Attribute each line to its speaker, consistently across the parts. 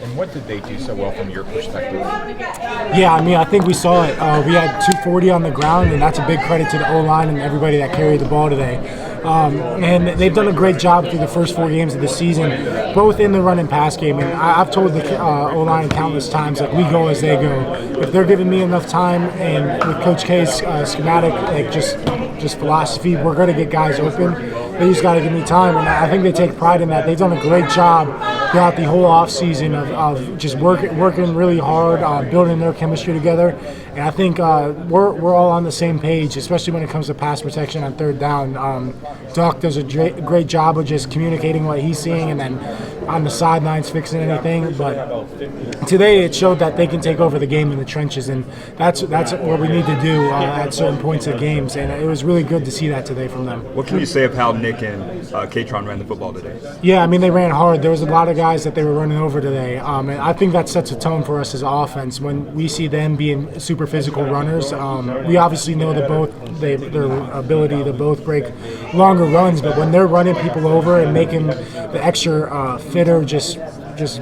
Speaker 1: And what did they do so well from your perspective?
Speaker 2: Yeah, I mean, I think we saw it. We had 240 on the ground, and that's a big credit to the O-line and everybody that carried the ball today. And they've done a great job through the first 4 games of the season, both in the run and pass game. And I've told the O-line countless times, like, we go as they go. If they're giving me enough time, and with Coach K's schematic, like just philosophy, we're going to get guys open. They just got to give me time, and I think they take pride in that. They've done a great job throughout the whole offseason of just working really hard, building their chemistry together. And I think we're all on the same page, especially when it comes to pass protection on third down. Duck does a great job of just communicating what he's seeing, and then on the sidelines fixing anything. But today it showed that they can take over the game in the trenches, and that's what we need to do at certain points of games. And it was really good to see that today from them.
Speaker 3: What can you say of how Nick and Katron ran the football today?
Speaker 2: Yeah, I mean, they ran hard. There was a lot of guys that they were running over today, and I think that sets a tone for us as an offense. When we see them being super physical runners, we obviously know that their ability to both break longer runs, but when they're running people over and making the extra fitter just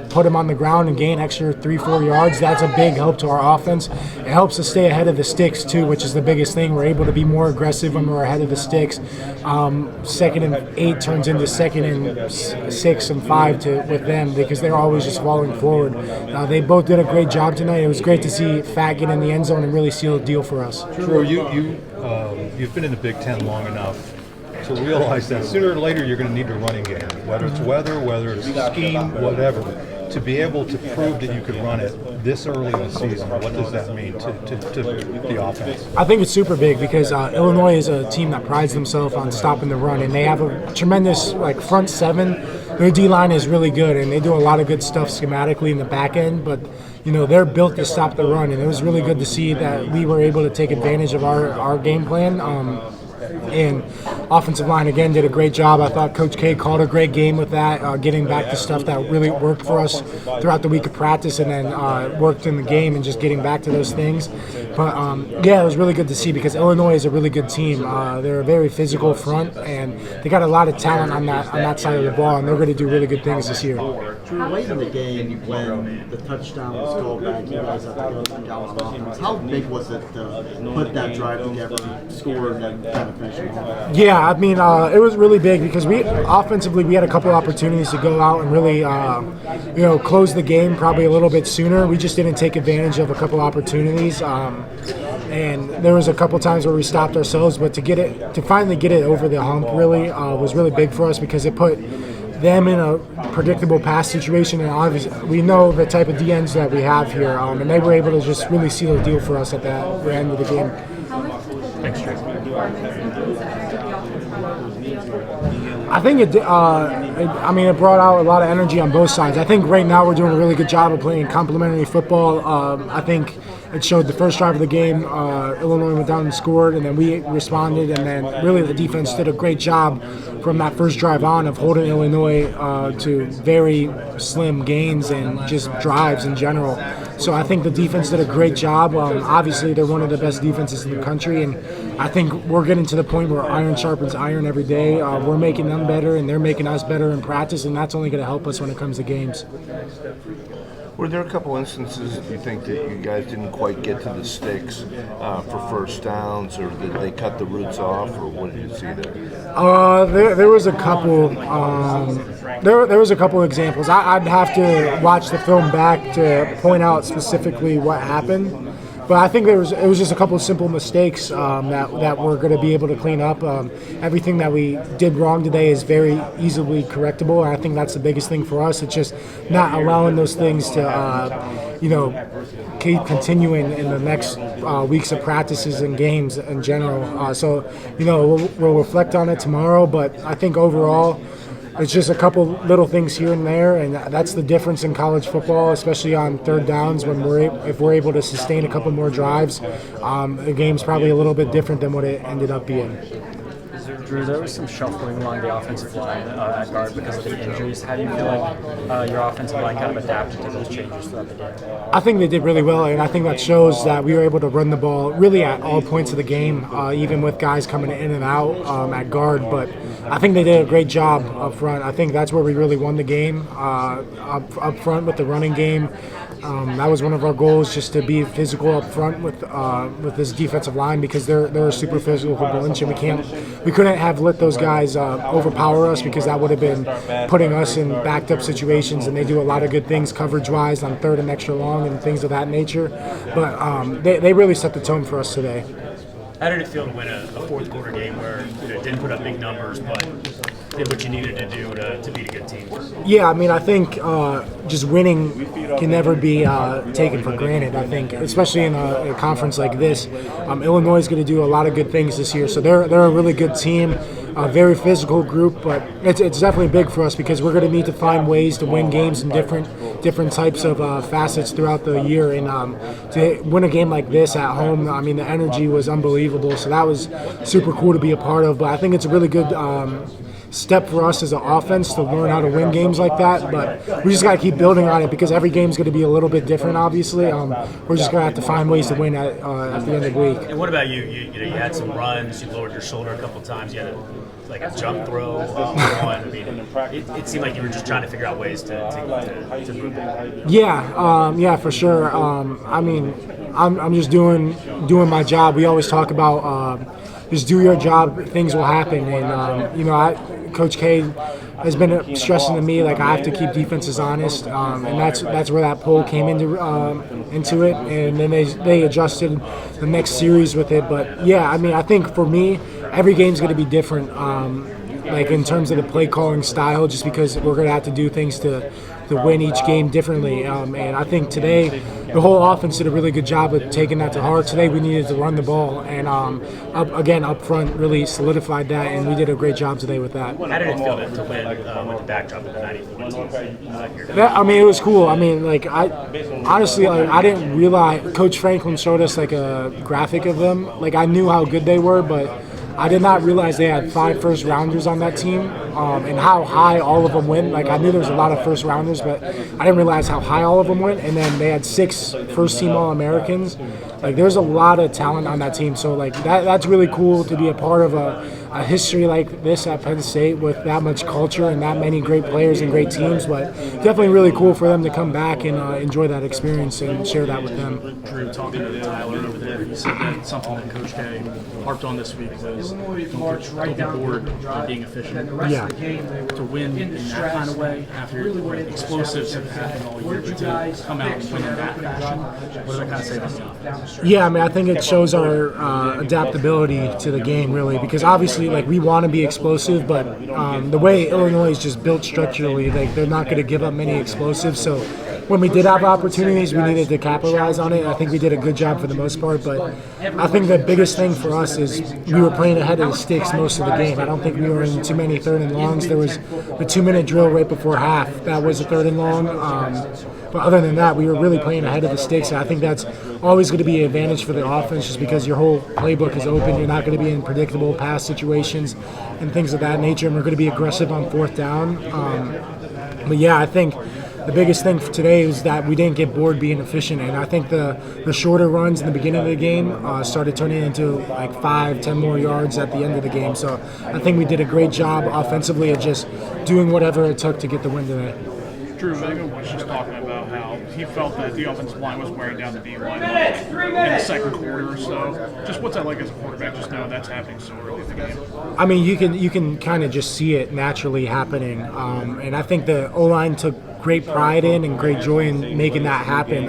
Speaker 2: put them on the ground and gain extra 3-4 yards, that's a big help to our offense. It helps us stay ahead of the sticks too, which is the biggest thing. We're able to be more aggressive when we're ahead of the sticks. 2nd and 8 turns into 2nd and 6 and 5 with them, because they're always just falling forward. They both did a great job tonight. It was great to see Fat get in the end zone and really seal the deal for us.
Speaker 4: Drew, you've been in the Big Ten long enough to realize that sooner or later you're going to need a running game, whether it's weather, whether it's scheme, whatever. To be able to prove that you could run it this early in the season, what does that mean to the offense?
Speaker 2: I think it's super big, because Illinois is a team that prides themselves on stopping the run, and they have a tremendous front seven. Their D-line is really good, and they do a lot of good stuff schematically in the back end, but they're built to stop the run, and it was really good to see that we were able to take advantage of our game plan. And offensive line, again, did a great job. I thought Coach K called a great game with that, getting back to stuff that really worked for us throughout the week of practice, and then worked in the game, and just getting back to those things. But, yeah, it was really good to see, because Illinois is a really good team. They're a very physical front, and they got a lot of talent on that side of the ball, and they're going to do really good things this year.
Speaker 5: Drew, late in the game, when the touchdown was called back, you guys had to go 3 downs on offense. How big was it to put that drive together, score, and then kind of finish it off?
Speaker 2: Yeah, I mean, it was really big, because offensively we had a couple opportunities to go out and really, close the game probably a little bit sooner. We just didn't take advantage of a couple opportunities, and there was a couple times where we stopped ourselves. But to finally get it over the hump really was really big for us, because it put them in a predictable pass situation, and obviously we know the type of DNs that we have here, and they were able to just really seal the deal for us at the end of the game.
Speaker 1: Thanks, Drew.
Speaker 2: I think it brought out a lot of energy on both sides. I think right now we're doing a really good job of playing complementary football. I think it showed the first drive of the game, Illinois went down and scored, and then we responded, and then really the defense did a great job from that first drive on of holding Illinois to very slim gains and just drives in general. So I think the defense did a great job. Obviously, they're one of the best defenses in the country, and I think we're getting to the point where iron sharpens iron every day. We're making them better, and they're making us better in practice, and that's only going to help us when it comes to games.
Speaker 6: Were there a couple instances that you think that you guys didn't quite get to the sticks for first downs, or did they cut the roots off, or what did you see there?
Speaker 2: There was a couple. There was a couple examples. I'd have to watch the film back to point out specifically what happened. But I think it was just a couple of simple mistakes that we're going to be able to clean up. Everything that we did wrong today is very easily correctable, and I think that's the biggest thing for us. It's just not allowing those things to, keep continuing in the next weeks of practices and games in general. So we'll reflect on it tomorrow, but I think overall, it's just a couple little things here and there, and that's the difference in college football, especially on third downs. If we're able to sustain a couple more drives, the game's probably a little bit different than what it ended up being.
Speaker 7: Is there Drew, there was some shuffling along the offensive line at guard because of the injuries. How do you feel like your offensive line kind of adapted to those changes throughout the game?
Speaker 2: I think they did really well, and I think that shows that we were able to run the ball really at all points of the game, even with guys coming in and out at guard. But I think they did a great job up front. I think that's where we really won the game, up front with the running game. That was one of our goals, just to be physical up front with this defensive line, because they're a super physical bunch, and we couldn't have let those guys overpower us, because that would have been putting us in backed up situations, and they do a lot of good things coverage wise on third and extra long and things of that nature. But they really set the tone for us today.
Speaker 8: How did it feel to win a fourth quarter game where it didn't put up big numbers, but did what you needed to do to beat a good team?
Speaker 2: Yeah, I mean, I think just winning can never be taken for granted. I think, especially in a conference like this, Illinois is going to do a lot of good things this year. So they're a really good team, a very physical group, but it's definitely big for us, because we're going to need to find ways to win games in different types of facets throughout the year. And to win a game like this at home, I mean, the energy was unbelievable. So that was super cool to be a part of. But I think it's a really good step for us as an offense to learn how to win games like that. But we just got to keep building on it, because every game's going to be a little bit different, obviously. We're just going to have to find ways to win at the end of the week.
Speaker 8: And what about you? You had some runs, you lowered your shoulder a couple times, you had a jump throw one. I mean, it seemed like you were just trying to figure out ways to move it.
Speaker 2: Yeah, for sure. I mean, I'm just doing my job. We always talk about just do your job, things will happen. And Coach K has been stressing to me, like, I have to keep defenses honest, and that's where that poll came into it. And then they adjusted the next series with it. But yeah, I mean, I think for me, every game's going to be different, like in terms of the play calling style, just because we're going to have to do things to win each game differently. And I think today the whole offense did a really good job of taking that to heart. Today we needed to run the ball, and up front really solidified that, and we did a great job today with that.
Speaker 8: How did it feel to win with the backdrop of the 94 team?
Speaker 2: I mean, it was cool. I mean, like, I honestly, like, I didn't realize Coach Franklin showed us like a graphic of them. Like, I knew how good they were, but I did not realize they had 5 first-rounders on that team, and how high all of them went. Like, I knew there was a lot of first-rounders, but I didn't realize how high all of them went. And then they had 6 first-team All-Americans. Like, there's a lot of talent on that team. So, like, that's really cool to be a part of a history like this at Penn State with that much culture and that many great players and great teams. But definitely really cool for them to come back and enjoy that experience and share that with them.
Speaker 9: Drew, talking to Tyler over there, he said that something that Coach K harped on this week was don't be bored by being efficient.
Speaker 2: Yeah.
Speaker 9: To win in that kind of way, after explosives have happened all year, but to come out and win in that fashion, what does that kind of say about you?
Speaker 2: Yeah, I mean, I think it shows our adaptability to the game, really, because obviously, like, we want to be explosive, but the way Illinois is just built structurally, like, they're not going to give up many explosives. So when we did have opportunities, we needed to capitalize on it. I think we did a good job for the most part, but I think the biggest thing for us is we were playing ahead of the sticks most of the game. I don't think we were in too many third and longs. There was the 2-minute drill right before half. That was a third and long. But other than that, we were really playing ahead of the sticks. And I think that's always going to be an advantage for the offense, just because your whole playbook is open. You're not going to be in predictable pass situations and things of that nature, and we're going to be aggressive on fourth down. But yeah, I think the biggest thing for today is that we didn't get bored being efficient, and I think the shorter runs in the beginning of the game started turning into like 5-10 more yards at the end of the game. So I think we did a great job offensively of just doing whatever it took to get the win today.
Speaker 9: Drew Vega was just talking about how he felt that the offensive line was wearing down the D line in the second quarter or so. Just what's that like as a quarterback, just knowing that's happening so early in the game?
Speaker 2: I mean, you can kind of just see it naturally happening, and I think the O-line took great pride in and great joy in making that happen.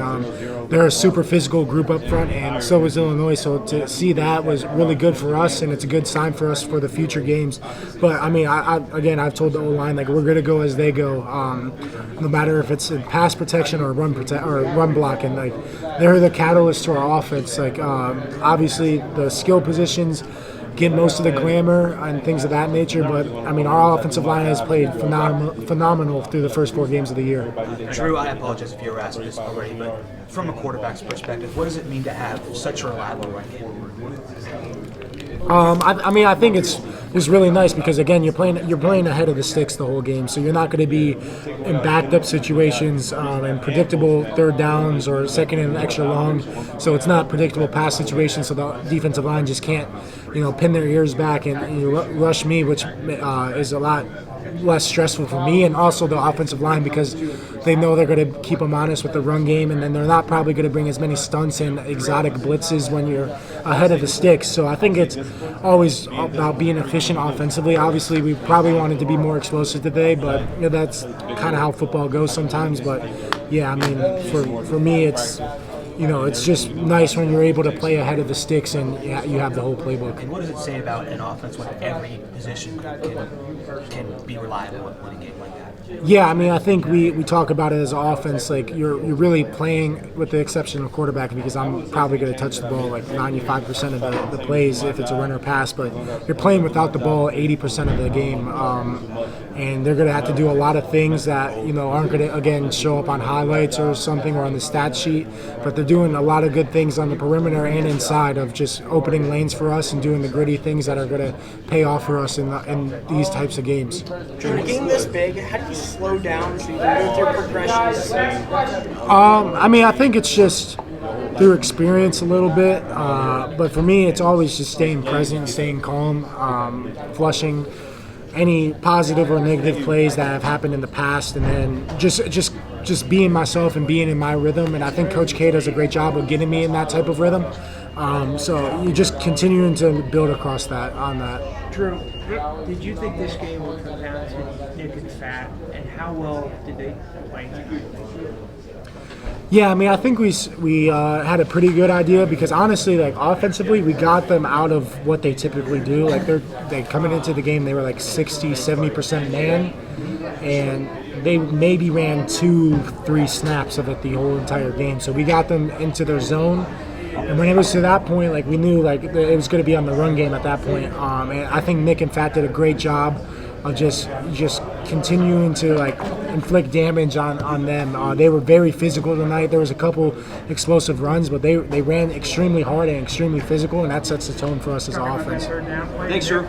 Speaker 2: They're a super physical group up front, and so is Illinois. So to see that was really good for us, and it's a good sign for us for the future games. But I mean, I've told the O-line, like, we're going to go as they go, no matter if it's in pass protection or run blocking. Like, they're the catalyst to our offense. Like, obviously the skill positions get most of the glamour and things of that nature, but I mean, our offensive line has played phenomenal through the first 4 games of the year.
Speaker 10: Drew, I apologize if you were asked this already, but from a quarterback's perspective, what does it mean to have such a reliable run game?
Speaker 2: I mean, I think it's was really nice because again you're playing ahead of the sticks the whole game, so you're not going to be in backed up situations and predictable third downs or second and extra long. So it's not predictable pass situations. So the defensive line just can't pin their ears back and rush me, which is a lot less stressful for me, and also the offensive line because they know they're going to keep them honest with the run game, and then they're not probably going to bring as many stunts and exotic blitzes when you're ahead of the sticks. So I think it's always about being efficient offensively. Obviously, we probably wanted to be more explosive today, but that's kind of how football goes sometimes. But yeah, I mean, for me, it's it's just nice when you're able to play ahead of the sticks and you have the whole playbook.
Speaker 10: And what does it say about an offense when every position can be reliable in a game like that?
Speaker 2: Yeah, I mean, I think we talk about it as an offense. Like you're really playing, with the exception of quarterback, because I'm probably going to touch the ball like 95% of the plays if it's a run or pass. But you're playing without the ball 80% of the game, and they're going to have to do a lot of things that aren't going to again show up on highlights or something or on the stat sheet. But they're doing a lot of good things on the perimeter and inside of just opening lanes for us and doing the gritty things that are going to pay off for us in these types of games.
Speaker 11: For a game this big, how do you slow down so you can go through progressions?
Speaker 2: I mean, I think it's just through experience a little bit, but for me, it's always just staying present, staying calm, flushing any positive or negative plays that have happened in the past, and then just being myself and being in my rhythm. And I think Coach K does a great job of getting me in that type of rhythm. So you're just continuing to build across on that.
Speaker 11: Drew, did you think this game would come down to Nick and Fat, and how well did they play tonight?
Speaker 2: Yeah, I mean, I think we had a pretty good idea because honestly, like offensively, we got them out of what they typically do. Like they coming into the game, they were like 60-70% man, and they maybe ran 2-3 snaps of it the whole entire game. So we got them into their zone. And when it was to that point, like we knew like it was going to be on the run game at that point. And I think Nick and Fat did a great job of just continuing to like inflict damage on them. They were very physical tonight. There was a couple explosive runs, but they ran extremely hard and extremely physical, and that sets the tone for us as an offense.
Speaker 11: Thanks, Drew.